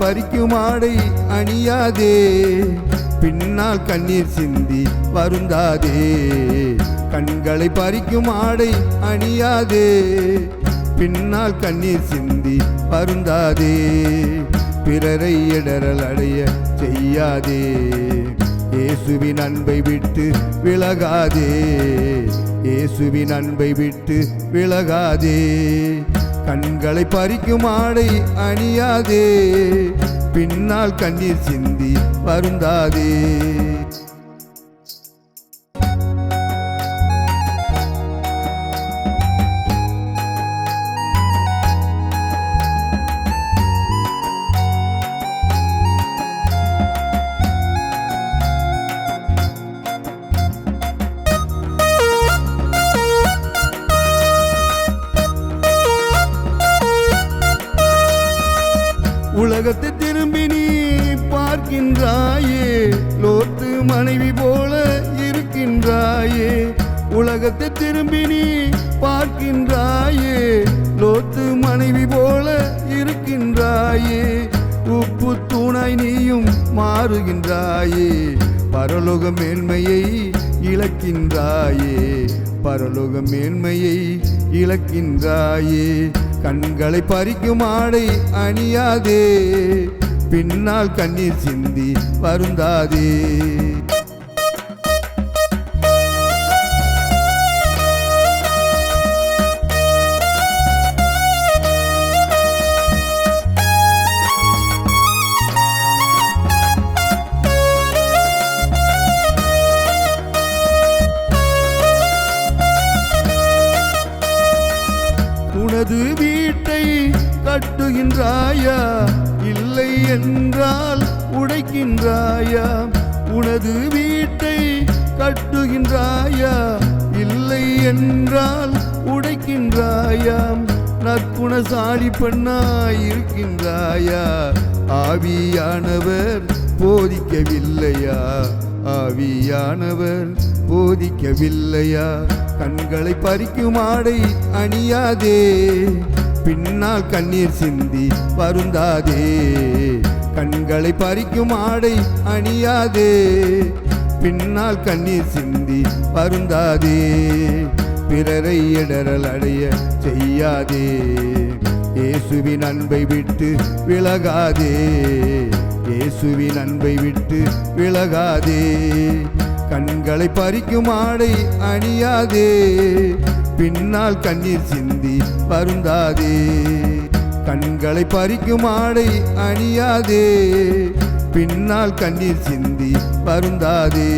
பறிக்கும் ஆடை அணியாதே, பின்னால் கண்ணீர் சிந்தி வருந்தாதே. கண்களை பறிக்கும் ஆடை அணியாதே, பின்னால் கண்ணீர் சிந்தி வருந்தாதே. பிறரை இடரல் அடைய செய்யாதே, இயேசுவின் அன்பை விட்டு விலகாதே, இயேசுவின் அன்பை விட்டு விலகாதே. கண்களை பறிக்கும் ஆடை அணியாதே, பின்னால் கண்ணீர் சிந்தி வருந்தாதே. உலகத்தை திரும்பி நீ பார்க்கின்றாயே, லோத்து மனைவி போல இருக்கின்றாயே. உலகத்தை திரும்பி நீ பார்க்கின்றாயே, லோத்து மனைவி போல இருக்கின்றாயே. உப்பு தூணாய் நீயும் மாறுகின்றாயே, பரலோக மேன்மையை இழக்கின்றாயே, பரலோக மேன்மையை இழக்கின்றாயே. கண்களை பறிக்கும் ஆடை அணியாதே, பின்னால் கண்ணீர் சிந்தி வருந்தாதே. உனது வீட்டை கட்டுகின்றாயா, இல்லை என்றால் உடைக்கின்றாயா. உனது வீட்டை கட்டுகின்றாயா, இல்லை என்றால் உடைக்கின்றாயா. நற்குணசாலி பெண்ணாய் இருக்கின்றாயா, ஆவியானவர் போதிக்கவில்லையா, ஆவியானவர் போதிக்கவில்லையா. கண்களை பறிக்கும் ஆடை அணியாதே, பின்னால் கண்ணீர் சிந்தி வருந்தாதே. கண்களை பறிக்கும் ஆடை அணியாதே, பின்னால் கண்ணீர் சிந்தி வருந்தாதே. பிறரை இடரல் அடைய செய்யாதே, இயேசுவின் அன்பை விட்டு விலகாதே, இயேசுவின் அன்பை விட்டு விலகாதே. கண்களை பறிக்கும் ஆடை அணியாதே, பின்னால் கண்ணீர் சிந்தி வருந்தாதே. கண்களை பறிக்கும் ஆடை அணியாதே, பின்னால் கண்ணீர் சிந்தி வருந்தாதே.